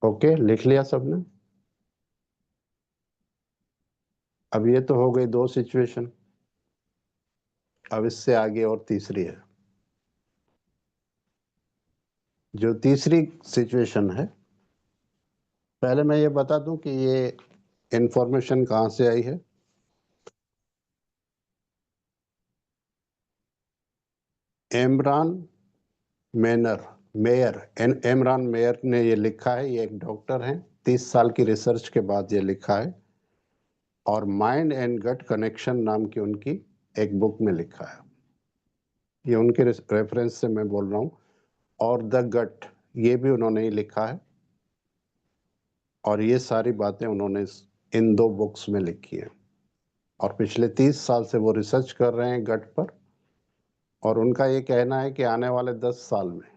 Okay, लिख लिया सबने? अब ये तो हो गई दो सिचुएशन। अब इससे आगे और तीसरी है। जो तीसरी सिचुएशन है, पहले मैं ये बता दूं कि ये इंफॉर्मेशन कहाँ से आई है। एमरान मेनर मेयर एमरान मेयर ने ये लिखा है। ये एक डॉक्टर हैं, 30 साल की रिसर्च के बाद ये लिखा है। और माइंड एंड गट कनेक्शन नाम की उनकी एक बुक में लिखा है। ये उनके रेफरेंस से मैं बोल रहा हूँ। और द गट, ये भी उन्होंने ही लिखा है। और ये सारी बातें उन्होंने इन दो बुक्स में लिखी है। और पिछले 30 साल से वो रिसर्च कर रहे हैं गट पर। और उनका ये कहना है कि आने वाले 10 साल में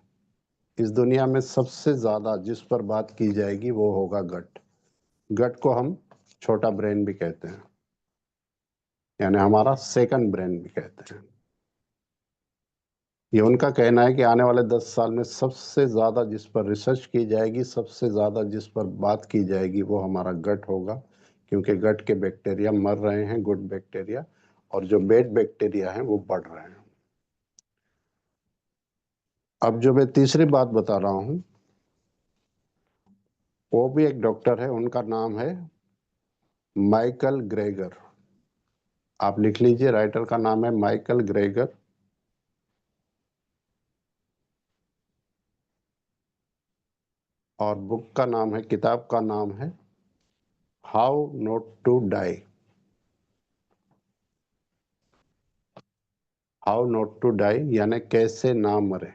इस दुनिया में सबसे ज्यादा जिस पर बात की जाएगी वो होगा गट। गट को हम छोटा ब्रेन भी कहते हैं, यानी हमारा सेकंड ब्रेन भी कहते हैं। ये उनका कहना है कि आने वाले 10 साल में सबसे ज्यादा जिस पर रिसर्च की जाएगी, सबसे ज्यादा जिस पर बात की जाएगी वो हमारा गट होगा। क्योंकि गट के बैक्टीरिया मर रहे हैं, गुड बैक्टीरिया, और जो बैड बैक्टीरिया हैं वो बढ़ रहे हैं। अब जो मैं तीसरी बात बता रहा हूं, वो भी एक डॉक्टर है। उनका नाम है माइकल ग्रेगर। आप लिख लीजिए, राइटर का नाम है माइकल ग्रेगर। और बुक का नाम है, किताब का नाम है how not to die. How not to die यानी कैसे ना मरे।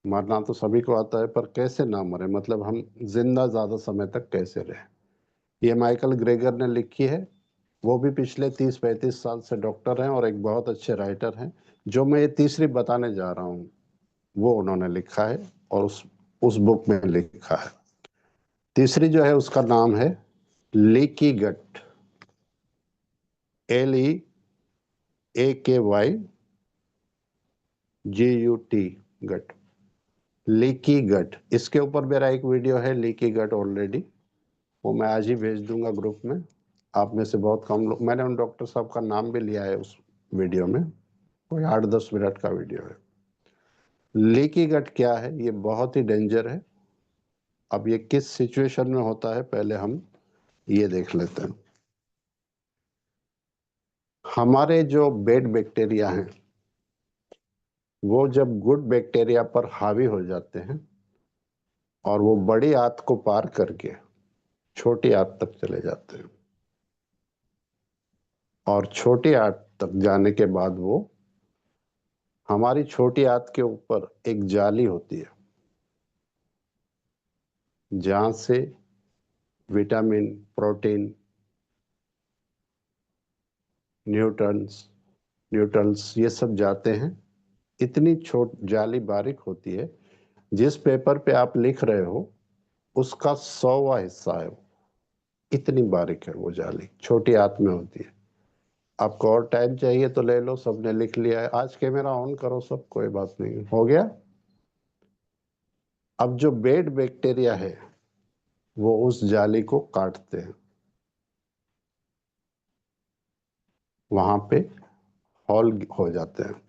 मरना तो सभी को आता है, पर कैसे ना मरे मतलब हम जिंदा ज्यादा समय तक कैसे रहे। ये माइकल ग्रेगर ने लिखी है। वो भी पिछले 30-35 साल से डॉक्टर हैं और एक बहुत अच्छे राइटर हैं। जो मैं ये तीसरी बताने जा रहा हूँ वो उन्होंने लिखा है, और उस बुक में लिखा है। तीसरी जो है उसका नाम है लीकी गट। LEAKYGUT, गट। लीकी गट, इसके ऊपर मेरा एक वीडियो है लीकी गट ऑलरेडी। वो मैं आज ही भेज दूंगा ग्रुप में। आप में से बहुत कम लोग, मैंने उन डॉक्टर साहब का नाम भी लिया है उस वीडियो में। कोई 8-10 मिनट का वीडियो है। लीकी गट क्या है, ये बहुत ही डेंजर है। अब ये किस सिचुएशन में होता है पहले हम ये देख लेते हैं। हमारे जो बैड बैक्टीरिया हैं वो जब गुड बैक्टीरिया पर हावी हो जाते हैं और वो बड़ी आंत को पार करके छोटी आंत तक चले जाते हैं। और छोटी आंत तक जाने के बाद वो हमारी छोटी आंत के ऊपर एक जाली होती है जहां से विटामिन, प्रोटीन, न्यूट्रंस न्यूट्रल्स ये सब जाते हैं। इतनी छोट जाली बारीक होती है, जिस पेपर पे आप लिख रहे हो उसका 100वां हिस्सा है वो। इतनी बारीक है वो जाली, छोटी आंत में होती है। आपको और टाइम चाहिए तो ले लो, सबने लिख लिया है। आज कैमरा ऑन करो सब, कोई बात नहीं, हो गया। अब जो बेड बैक्टीरिया है वो उस जाली को काटते हैं, वहां पे हॉल हो जाते हैं।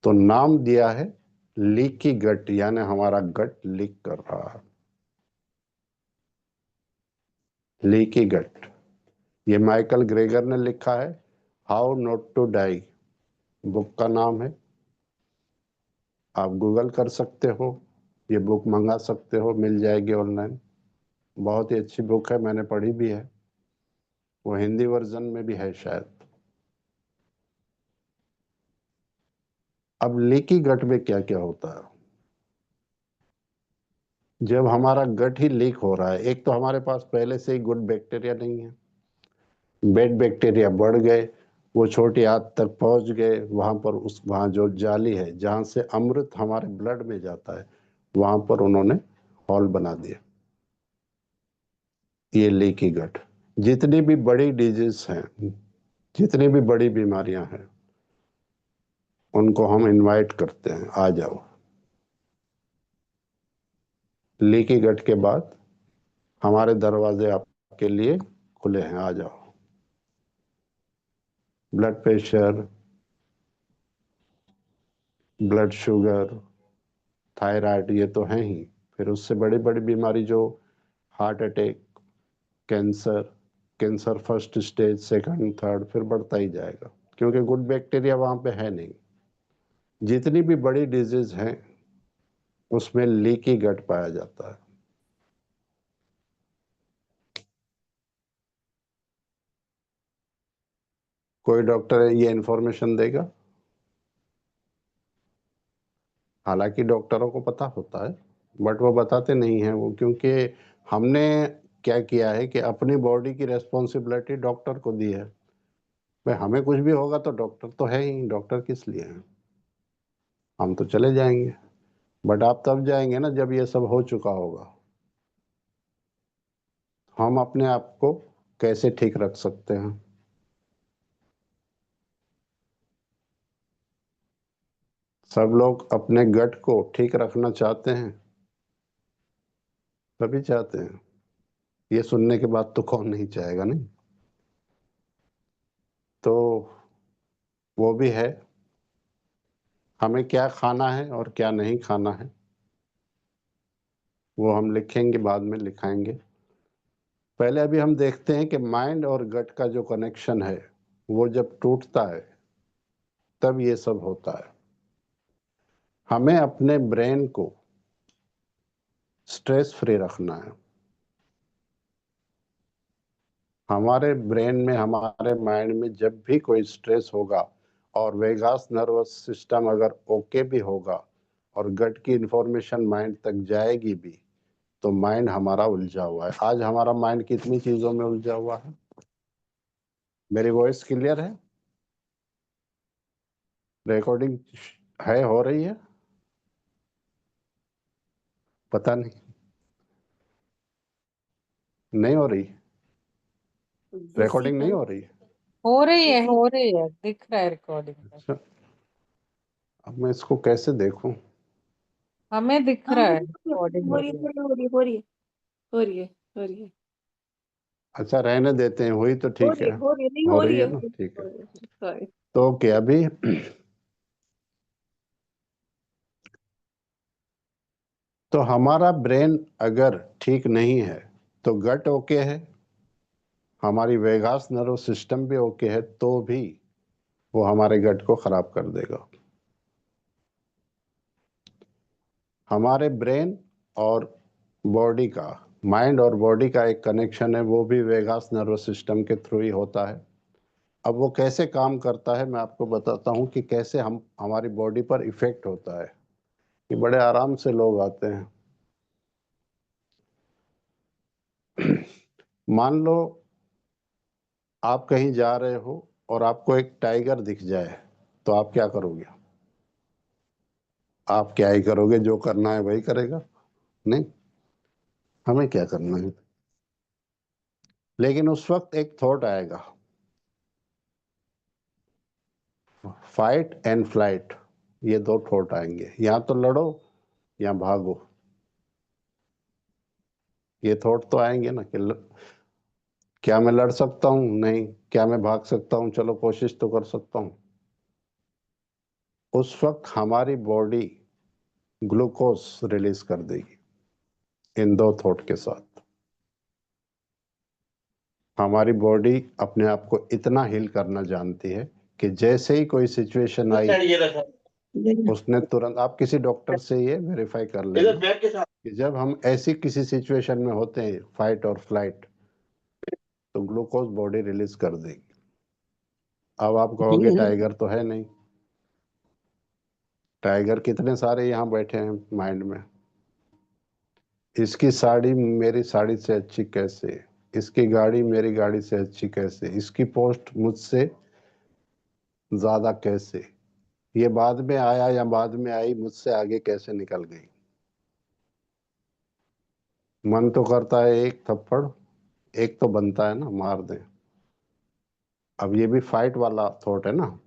तो नाम दिया है लीकी गट, यानी हमारा गट लीक कर रहा है। लीकी गट, ये माइकल ग्रेगर ने लिखा है। How not to die book का नाम है। आप गूगल कर सकते हो, ये बुक मंगा सकते हो, मिल जाएगी ऑनलाइन। बहुत ही अच्छी बुक है, मैंने पढ़ी भी है। वो हिंदी वर्जन में भी है शायद। अब लीकी गट में क्या क्या होता है। जब हमारा गट ही लीक हो रहा है, एक तो हमारे पास पहले से ही गुड बैक्टीरिया नहीं है, बैड बैक्टीरिया बढ़ गए, वो छोटी आंत तक पहुंच गए। वहां जो जाली है जहां से अमृत हमारे ब्लड में जाता है, वहां पर उन्होंने हॉल बना दिया। ये लीकी गट। जितनी भी बड़ी डिजीज हैं, जितनी भी बड़ी बीमारियां हैं, उनको हम इनवाइट करते हैं, आ जाओ। लीकी गट के बाद हमारे दरवाजे आपके लिए खुले हैं, आ जाओ। Blood pressure, blood sugar, thyroid, ये तो हैं ही। फिर उससे बड़ी बड़ी बीमारी जो heart attack, cancer, cancer first stage, second, third, फिर बढ़ता ही जाएगा, क्योंकि गुड बैक्टीरिया वहां पे है नहीं। जितनी भी बड़ी डिजीज हैं उसमें लीकी गट पाया जाता है। कोई डॉक्टर ये इंफॉर्मेशन देगा? हालांकि डॉक्टरों को पता होता है, बट वो बताते नहीं हैं वो, क्योंकि हमने क्या किया है कि अपनी बॉडी की रेस्पॉन्सिबिलिटी डॉक्टर को दी है। भाई हमें कुछ भी होगा तो डॉक्टर तो है ही, डॉक्टर किस लिए हैं? हम तो चले जाएंगे, बट आप तब जाएंगे ना जब ये सब हो चुका होगा। हम अपने आप को कैसे ठीक रख सकते हैं? सब लोग अपने गट को ठीक रखना चाहते हैं, सभी चाहते हैं। ये सुनने के बाद तो कौन नहीं चाहेगा, नहीं? तो वो भी है, हमें क्या खाना है और क्या नहीं खाना है वो हम लिखेंगे, बाद में लिखाएंगे। पहले अभी हम देखते हैं कि माइंड और गट का जो कनेक्शन है वो जब टूटता है तब ये सब होता है। हमें अपने ब्रेन को स्ट्रेस फ्री रखना है। हमारे ब्रेन में, हमारे माइंड में जब भी कोई स्ट्रेस होगा और वेगास नर्वस सिस्टम अगर ओके भी होगा और गट की इंफॉर्मेशन माइंड तक जाएगी भी, तो माइंड हमारा उलझा हुआ है। आज हमारा माइंड कितनी चीजों में उलझा हुआ है। मेरी वॉइस क्लियर है? रिकॉर्डिंग है, हो रही है? पता नहीं, नहीं हो रही? रिकॉर्डिंग नहीं हो रही? हो रही है, दिख रहा है रिकॉर्डिंग में। अच्छा, अब मैं इसको कैसे देखूं? हमें दिख हाँ, रहा हो है रही है, रिकॉर्डिंग हो हो रही रही है। है, हो रही है, हो रही है, हो रही है, हो रही है, अच्छा, रहने देते हैं, हुई तो हो ठीक रही है। है, हो रही है, नहीं हो हो रही रही है, है ना, ठीक है। हो रही है, सॉरी। तो क्या अभी तो हमारा ब्रेन अगर ठीक नहीं है तो गट ओके है, हमारी वेगास नर्व सिस्टम भी ओके है, तो भी वो हमारे गट को खराब कर देगा। हमारे ब्रेन और बॉडी का, माइंड और बॉडी का एक कनेक्शन है, वो भी वेगास नर्व सिस्टम के थ्रू ही होता है। अब वो कैसे काम करता है मैं आपको बताता हूँ कि कैसे हम, हमारी बॉडी पर इफेक्ट होता है। कि बड़े आराम से लोग आते हैं। मान लो आप कहीं जा रहे हो और आपको एक टाइगर दिख जाए, तो आप क्या करोगे? आप क्या ही करोगे, जो करना है वही करेगा, नहीं? हमें क्या करना है? लेकिन उस वक्त एक थॉट आएगा, फाइट एंड फ्लाइट। ये दो थॉट आएंगे, या तो लड़ो या भागो। ये थॉट तो आएंगे ना कि क्या मैं लड़ सकता हूँ? नहीं। क्या मैं भाग सकता हूँ? चलो कोशिश तो कर सकता हूँ। उस वक्त हमारी बॉडी ग्लूकोज रिलीज कर देगी इन दो थॉट के साथ। हमारी बॉडी अपने आप को इतना हील करना जानती है कि जैसे ही कोई सिचुएशन आई उसने तुरंत, आप किसी डॉक्टर से ये वेरीफाई कर लेना कि जब हम ऐसी किसी सिचुएशन में होते हैं, फाइट और फ्लाइट, तो ग्लूकोज बॉडी रिलीज कर देगी। अब आप कहोगे टाइगर तो है नहीं। टाइगर कितने सारे यहाँ बैठे हैं माइंड में। इसकी साड़ी मेरी साड़ी से अच्छी कैसे, इसकी गाड़ी मेरी गाड़ी से अच्छी कैसे, इसकी पोस्ट मुझसे ज्यादा कैसे, ये बाद में आया या बाद में आई, मुझसे आगे कैसे निकल गई। मन तो करता है एक थप्पड़, एक तो बनता है ना मार दें। अब ये भी फाइट वाला थॉट है ना।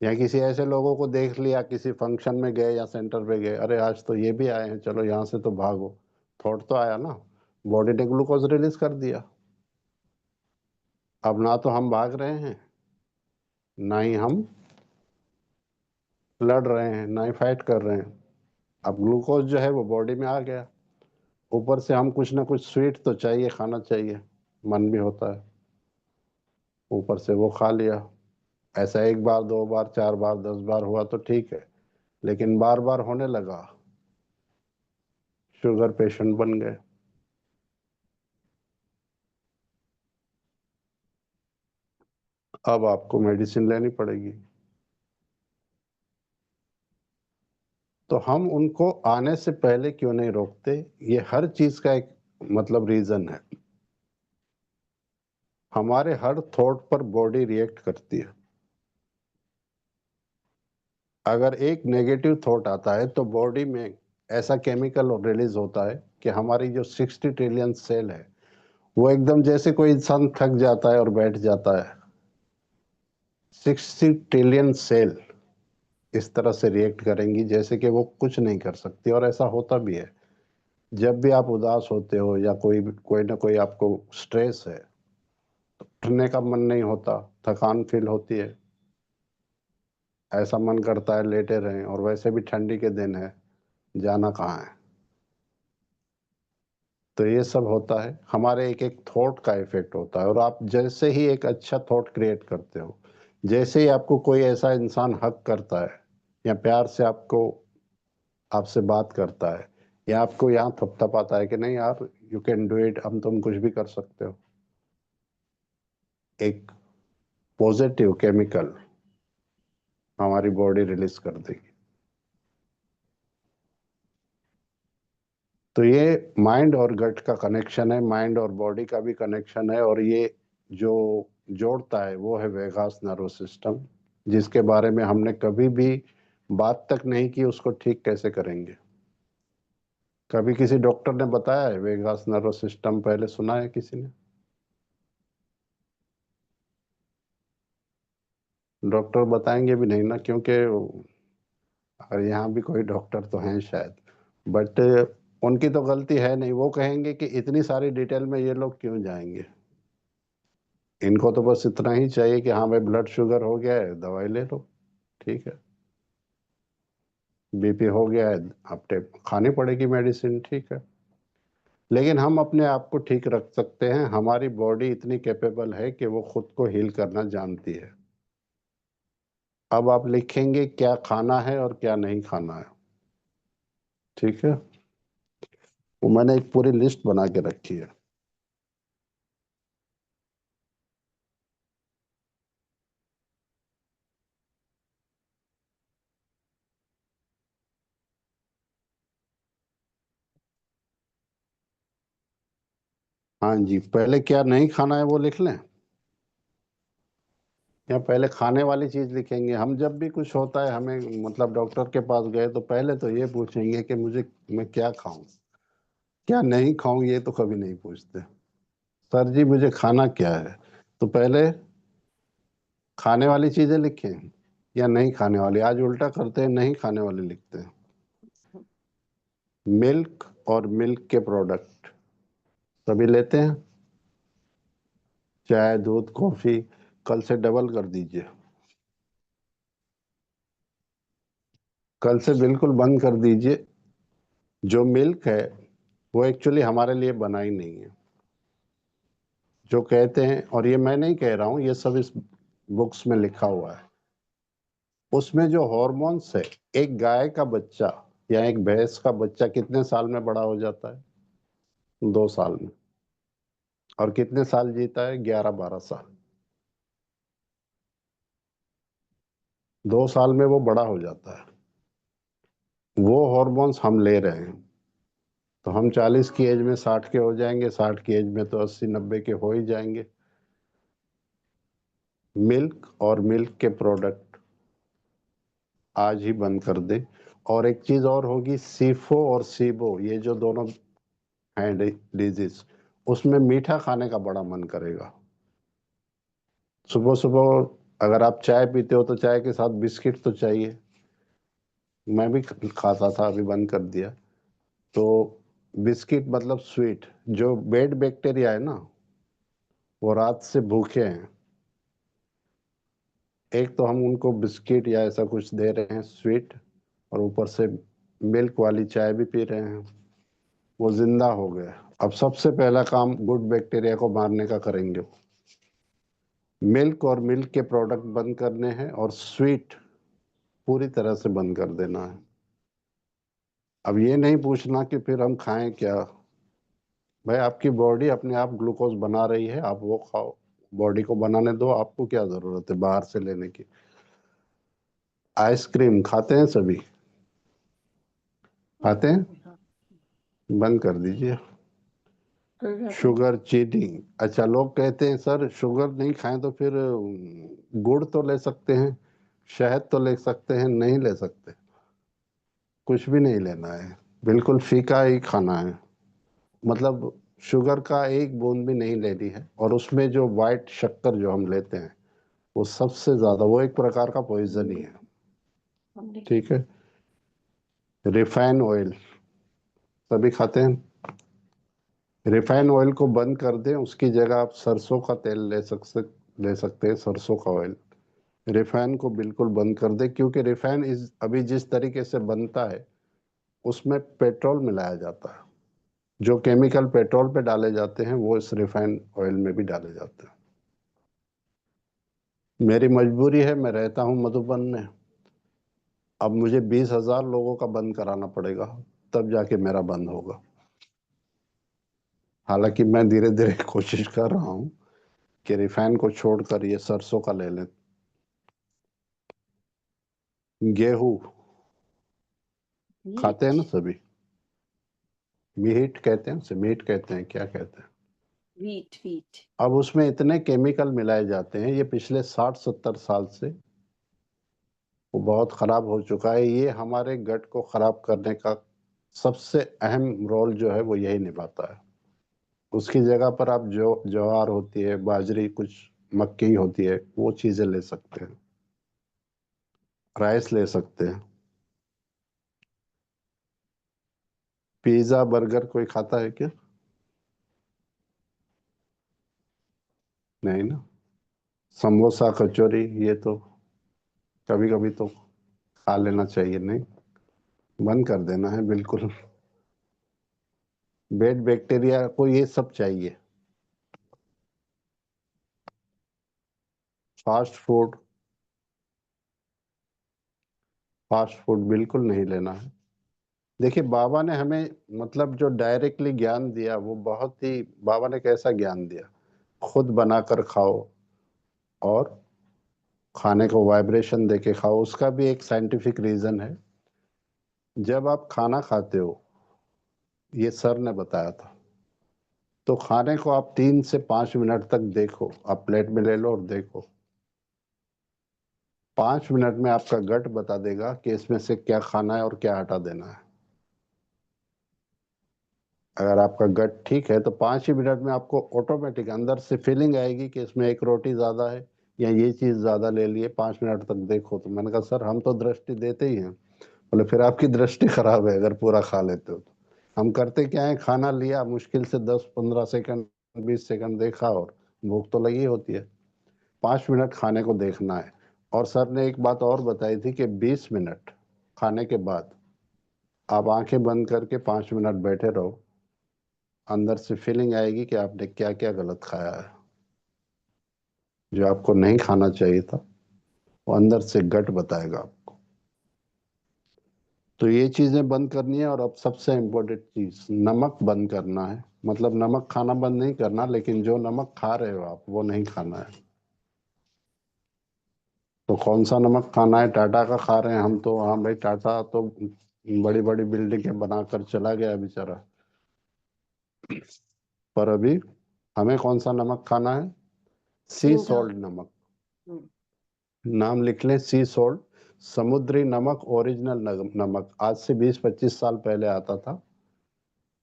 या किसी ऐसे लोगों को देख लिया, किसी फंक्शन में गए या सेंटर पे गए, अरे आज तो ये भी आए हैं, चलो यहाँ से तो भागो, थॉट तो आया ना, बॉडी ने ग्लूकोज रिलीज कर दिया। अब ना तो हम भाग रहे हैं, ना ही हम लड़ रहे हैं, ना ही फाइट कर रहे हैं। अब ग्लूकोज जो है वो बॉडी में आ गया, ऊपर से हम कुछ ना कुछ स्वीट तो चाहिए, खाना चाहिए, मन भी होता है, ऊपर से वो खा लिया। ऐसा एक बार, दो बार, चार बार, 10 बार हुआ तो ठीक है, लेकिन बार बार होने लगा, शुगर पेशेंट बन गए। अब आपको मेडिसिन लेनी पड़ेगी। तो हम उनको आने से पहले क्यों नहीं रोकते? ये हर चीज का एक मतलब रीजन है। हमारे हर थॉट पर बॉडी रिएक्ट करती है। अगर एक नेगेटिव थॉट आता है तो बॉडी में ऐसा केमिकल रिलीज होता है कि हमारी जो 60 ट्रिलियन सेल है वो एकदम जैसे कोई इंसान थक जाता है और बैठ जाता है, 60 ट्रिलियन सेल इस तरह से रिएक्ट करेंगी जैसे कि वो कुछ नहीं कर सकती। और ऐसा होता भी है। जब भी आप उदास होते हो या कोई ना कोई आपको स्ट्रेस है, तो उठने का मन नहीं होता, थकान फील होती है, ऐसा मन करता है लेटे रहें, और वैसे भी ठंडी के दिन है, जाना कहाँ है। तो ये सब होता है, हमारे एक एक थॉट का इफेक्ट होता है। और आप जैसे ही एक अच्छा थॉट क्रिएट करते हो, जैसे ही आपको कोई ऐसा इंसान हक करता है या प्यार से आपसे बात करता है या आपको यहाँ थपथपाता है कि नहीं यार यू कैन डू इट, हम तुम कुछ भी कर सकते हो, एक पॉजिटिव केमिकल हमारी बॉडी रिलीज कर देगी। तो ये माइंड और गट का कनेक्शन है, माइंड और बॉडी का भी कनेक्शन है। और ये जो जोड़ता है वो है वेगास नर्व सिस्टम, जिसके बारे में हमने कभी भी बात तक नहीं की, उसको ठीक कैसे करेंगे। कभी किसी डॉक्टर ने बताया है वेगास नर्व सिस्टम? पहले सुना है किसी ने? डॉक्टर बताएंगे भी नहीं ना, क्योंकि और यहाँ भी कोई डॉक्टर तो हैं शायद, बट उनकी तो गलती है नहीं। वो कहेंगे कि इतनी सारी डिटेल में ये लोग क्यों जाएंगे, इनको तो बस इतना ही चाहिए कि हाँ भाई ब्लड शुगर हो गया है, दवाई ले लो, ठीक है, बीपी हो गया है, आपने खानी पड़ेगी मेडिसिन, ठीक है। लेकिन हम अपने आप को ठीक रख सकते हैं, हमारी बॉडी इतनी कैपेबल है कि वो खुद को हील करना जानती है। अब आप लिखेंगे क्या खाना है और क्या नहीं खाना है, ठीक है। वो मैंने एक पूरी लिस्ट बना के रखी है। हाँ जी, पहले क्या नहीं खाना है वो लिख लें, या पहले खाने वाली चीज लिखेंगे? हम जब भी कुछ होता है हमें मतलब डॉक्टर के पास गए तो पहले तो ये पूछेंगे कि मैं क्या खाऊं, क्या नहीं खाऊं, ये तो कभी नहीं पूछते। सर जी मुझे खाना क्या है, तो पहले खाने वाली चीजें लिखें या नहीं खाने वाली? आज उल्टा करते हैं, नहीं खाने वाली लिखते हैं। मिल्क और मिल्क के प्रोडक्ट सभी लेते हैं, चाय, दूध, कॉफी, कल से डबल कर दीजिए, कल से बिल्कुल बंद कर दीजिए। जो मिल्क है वो एक्चुअली हमारे लिए बना ही नहीं है। जो कहते हैं, और ये मैं नहीं कह रहा हूँ, ये सब इस बुक्स में लिखा हुआ है, उसमें जो हॉर्मोन्स है, एक गाय का बच्चा या एक भैंस का बच्चा कितने साल में बड़ा हो जाता है? 2 साल में। और कितने साल जीता है? 11-12 साल। 2 साल में वो बड़ा हो जाता है। वो हॉर्मोन्स हम ले रहे हैं, तो हम 40 की एज में 60 के हो जाएंगे, 60 की एज में तो 80-90 के हो ही जाएंगे। मिल्क और मिल्क के प्रोडक्ट आज ही बंद कर दें। और एक चीज और होगी, सीफो और सीबो, ये जो दोनों हैं डिजीज, उसमें मीठा खाने का बड़ा मन करेगा। सुबह सुबह अगर आप चाय पीते हो तो चाय के साथ बिस्किट तो चाहिए। मैं भी खाता था, अभी बंद कर दिया। तो बिस्किट मतलब स्वीट, जो बेड बैक्टीरिया है ना वो रात से भूखे हैं। एक तो हम उनको बिस्किट या ऐसा कुछ दे रहे हैं स्वीट, और ऊपर से मिल्क वाली चाय भी पी रहे हैं, वो जिंदा हो गए। अब सबसे पहला काम गुड बैक्टीरिया को मारने का करेंगे। मिल्क और मिल्क के प्रोडक्ट बंद करने हैं और स्वीट पूरी तरह से बंद कर देना है। अब ये नहीं पूछना कि फिर हम खाएं क्या। भाई आपकी बॉडी अपने आप ग्लूकोज बना रही है, आप वो खाओ, बॉडी को बनाने दो। आपको क्या जरूरत है बाहर से लेने की। आइसक्रीम खाते हैं सभी, खाते हैं, हाँ, बंद कर दीजिए। कोई बात नहीं। शुगर, चीनी। अच्छा, लोग कहते हैं सर शुगर नहीं खाएं तो फिर गुड़ तो ले सकते हैं, शहद तो ले सकते हैं। नहीं ले सकते, कुछ भी नहीं लेना है, बिल्कुल फीका ही खाना है। मतलब शुगर का एक बूंद भी नहीं लेनी है। और उसमें जो वाइट शक्कर जो हम लेते हैं वो सबसे ज्यादा, वो एक प्रकार का पॉइजन ही है। ठीक है। रिफाइन ऑयल सभी खाते हैं। रिफाइन ऑयल को बंद कर दें, उसकी जगह आप सरसों का तेल ले सकते हैं, सरसों का ऑयल। रिफाइन को बिल्कुल बंद कर दें, क्योंकि रिफाइन इस अभी जिस तरीके से बनता है उसमें पेट्रोल मिलाया जाता है। जो केमिकल पेट्रोल पे डाले जाते हैं वो इस रिफाइन ऑयल में भी डाले जाते हैं। मेरी मजबूरी है, मैं रहता हूँ मधुबन में। अब मुझे 20,000 लोगों का बंद कराना पड़ेगा, तब जाके मेरा बंद होगा। हालांकि मैं धीरे धीरे कोशिश कर रहा हूँ कि रिफाइन को छोड़कर ये सरसों का ले लें। गेहूं खाते हैं ना सभी। मीट कहते हैं उसे, मीट कहते हैं, क्या कहते हैं। Wheat wheat. अब उसमें इतने केमिकल मिलाए जाते हैं, ये पिछले 60-70 साल से वो बहुत खराब हो चुका है। ये हमारे गट को खराब करने का सबसे अहम रोल जो है वो यही निभाता है। उसकी जगह पर आप जो ज्वार होती है, बाजरी, कुछ मक्की होती है, वो चीजें ले सकते हैं, राइस ले सकते हैं। पिज्जा बर्गर कोई खाता है क्या? नहीं ना। समोसा कचौरी ये तो कभी कभी तो खा लेना चाहिए, नहीं, बंद कर देना है बिल्कुल। बेड बैक्टीरिया को ये सब चाहिए। फास्ट फूड, फास्ट फूड बिल्कुल नहीं लेना है। देखिए बाबा ने हमें मतलब जो डायरेक्टली ज्ञान दिया वो बहुत ही, बाबा ने कैसा ज्ञान दिया, खुद बनाकर खाओ और खाने को वाइब्रेशन देके खाओ। उसका भी एक साइंटिफिक रीजन है। जब आप खाना खाते हो, ये सर ने बताया था, तो खाने को आप 3 से 5 मिनट तक देखो। आप प्लेट में ले लो और देखो, 5 मिनट में आपका गट बता देगा कि इसमें से क्या खाना है और क्या हटा देना है। अगर आपका गट ठीक है तो 5 ही मिनट में आपको ऑटोमेटिक अंदर से फीलिंग आएगी कि इसमें एक रोटी ज्यादा है या ये चीज ज्यादा ले लिए। 5 मिनट तक देखो। तो मैंने कहा सर हम तो दृष्टि देते ही हैं। बोले फिर आपकी दृष्टि खराब है अगर पूरा खा लेते हो तो। हम करते क्या है, खाना लिया, मुश्किल से 10-15 सेकंड, 20 सेकंड देखा और भूख तो लगी होती है। 5 मिनट खाने को देखना है। और सर ने एक बात और बताई थी कि 20 मिनट खाने के बाद आप आंखें बंद करके 5 मिनट बैठे रहो। अंदर से फीलिंग आएगी कि आपने क्या क्या गलत खाया है, जो आपको नहीं खाना चाहिए था। वो अंदर से गट बताएगा आपको। तो ये चीजें बंद करनी है। और अब सबसे इम्पोर्टेंट चीज, नमक बंद करना है। मतलब नमक खाना बंद नहीं करना, लेकिन जो नमक खा रहे हो आप वो नहीं खाना है। तो कौन सा नमक खाना है? टाटा का खा रहे हैं हम तो। हाँ भाई, टाटा तो बड़ी बड़ी बिल्डिंगें बनाकर चला गया बेचारा। पर अभी हमें कौन सा नमक खाना है? सी सिंधा। सॉल्ट नमक। नाम लिख लें, सी सॉल्ट, समुद्री नमक, ओरिजिनल नमक। आज से 20-25 साल पहले आता था।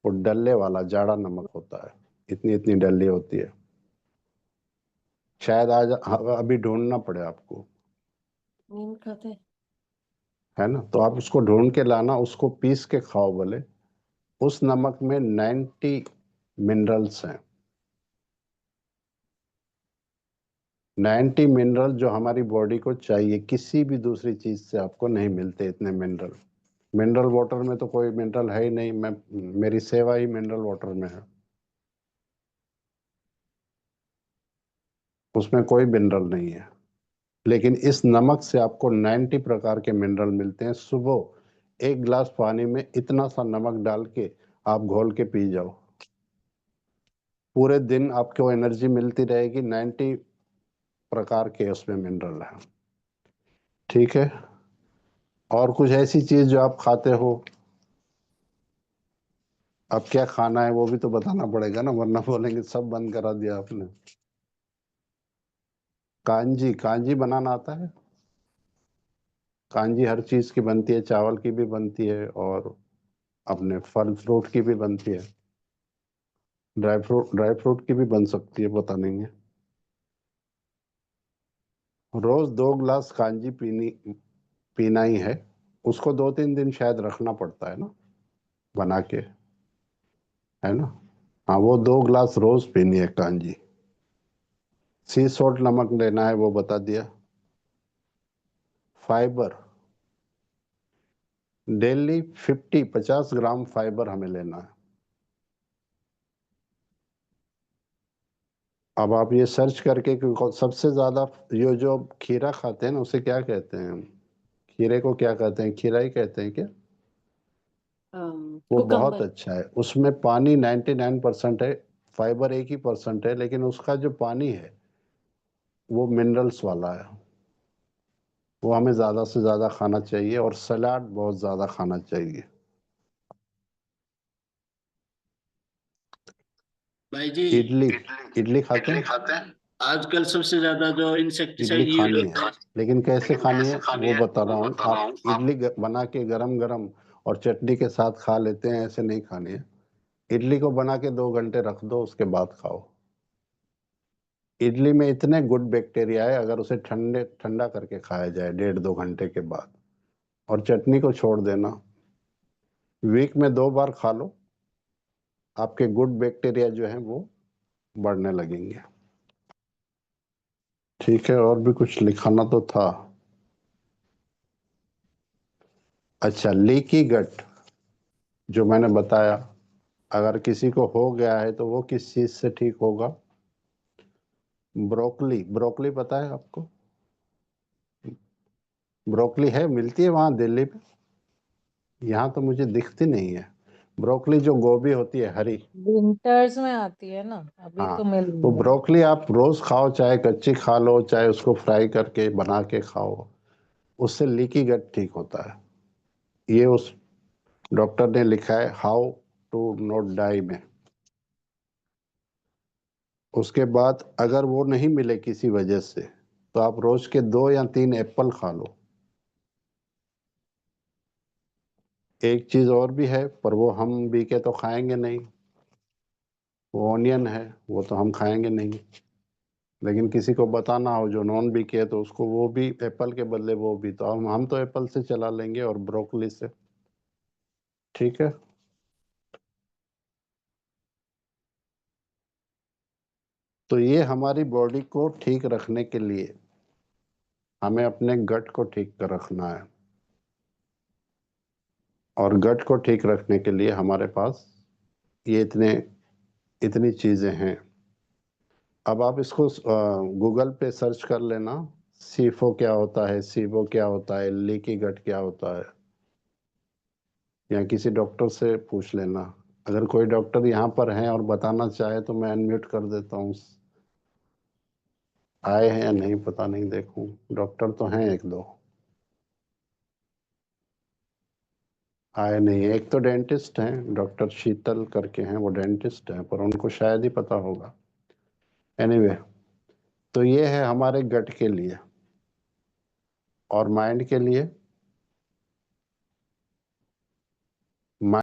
वो डल्ले वाला जाड़ा नमक होता है, इतनी इतनी डल्ली होती है। शायद आज अभी ढूंढना पड़े आपको, नीम खाते हैं। है ना? तो आप उसको ढूंढ के लाना, उसको पीस के खाओ बोले। उस नमक में 90 मिनरल्स हैं। 90 मिनरल जो हमारी बॉडी को चाहिए, किसी भी दूसरी चीज से आपको नहीं मिलते इतने मिनरल। मिनरल वाटर में तो कोई मिनरल है ही नहीं। मेरी सेवा ही मिनरल वाटर में है, उसमें कोई मिनरल नहीं है। लेकिन इस नमक से आपको 90 प्रकार के मिनरल मिलते हैं। सुबह 1 गिलास पानी में इतना सा नमक डाल के आप घोल के पी जाओ, पूरे दिन आपको एनर्जी मिलती रहेगी। 90 प्रकार के उसमें मिनरल हैं। ठीक है? और कुछ ऐसी चीज जो आप खाते हो? अब क्या खाना है वो भी तो बताना पड़ेगा ना, वरना बोलेंगे सब बंद करा दिया आपने। कांजी, कांजी बनाना आता है? कांजी हर चीज की बनती है, चावल की भी बनती है और अपने फल फ्रूट की भी बनती है, ड्राई फ्रूट की भी बन सकती है, पता नहीं है। रोज 2 गिलास कांजी पीना ही है। उसको 2-3 दिन शायद रखना पड़ता है ना, बना के, है ना? हाँ, वो 2 गिलास रोज पीनी है कांजी। सी सॉल्ट नमक लेना है, वो बता दिया। फाइबर डेली 50 ग्राम फाइबर हमें लेना है। अब आप ये सर्च करके कि सबसे ज्यादा ये जो खीरा खाते हैं ना, उसे क्या कहते हैं? खीरे को क्या कहते हैं? खीरा ही कहते हैं क्या? वो बहुत कुकम्बर। अच्छा है, उसमें पानी 99% है, फाइबर 1% है, लेकिन उसका जो पानी है वो मिनरल्स वाला है। वो हमें ज्यादा से ज्यादा खाना चाहिए और सलाद बहुत ज्यादा खाना चाहिए। भाई जी, इडली, इडली खाते इडली हैं? खाते हैं। आजकल सबसे ज्यादा जो इडली इंसेक्टिसाइड यूज खानी है, होता है। लेकिन कैसे लेकिन खानी कैसे है खानी वो है बता रहा वो हूँ। बता रहा आप हूँ। आप इडली बना के गरम गरम और चटनी के साथ खा लेते हैं, ऐसे नहीं खानी है। इडली को बना के 2 घंटे रख दो, उसके बाद खाओ। इडली में इतने गुड बैक्टीरिया है, अगर उसे ठंडा करके खाया जाए 1.5-2 घंटे के बाद। और चटनी को छोड़ देना, वीक में 2 बार खा लो, आपके गुड बैक्टीरिया जो हैं वो बढ़ने लगेंगे। ठीक है, और भी कुछ लिखाना तो था। अच्छा, लीकी गट जो मैंने बताया, अगर किसी को हो गया है तो वो किस चीज से ठीक होगा? ब्रोकली, ब्रोकली पता है आपको? ब्रोकली है, मिलती है वहां दिल्ली में? यहाँ तो मुझे दिखती नहीं है। ब्रोकली जो गोभी होती है हरी। विंटर्स में आती है ना, अभी हाँ, तो मिल वो रही है। ब्रोकली आप रोज खाओ, चाहे कच्ची खा लो, चाहे उसको फ्राई करके बना के खाओ, उससे लीकी गट ठीक होता है। ये उस डॉक्टर ने लिखा है हाउ टू नॉट डाई में। उसके बाद अगर वो नहीं मिले किसी वजह से, तो आप रोज के 2 या 3 एप्पल खा लो। एक चीज और भी है, पर वो हम भी के तो खाएंगे नहीं, वो ऑनियन है, वो तो हम खाएंगे नहीं। लेकिन किसी को बताना हो जो नॉन बी के है, तो उसको वो भी एप्पल के बदले वो भी, तो हम तो एप्पल से चला लेंगे और ब्रोकली से। ठीक है? तो ये हमारी बॉडी को ठीक रखने के लिए हमें अपने गट को ठीक कर रखना है। और गट को ठीक रखने के लिए हमारे पास ये इतनी चीजें हैं। अब आप इसको गूगल पे सर्च कर लेना, सीफो क्या होता है, सीबो क्या होता है, लीकी गट क्या होता है, या किसी डॉक्टर से पूछ लेना। अगर कोई डॉक्टर यहाँ पर हैं और बताना चाहे तो मैं अनम्यूट कर देता हूँ। आए हैं या नहीं पता नहीं, देखूं। डॉक्टर तो हैं 1-2, आए नहीं। एक तो डेंटिस्ट हैं, डॉक्टर शीतल करके हैं, वो डेंटिस्ट हैं, पर उनको शायद ही पता होगा। एनीवे, तो ये है हमारे गट के लिए। और माइंड के लिए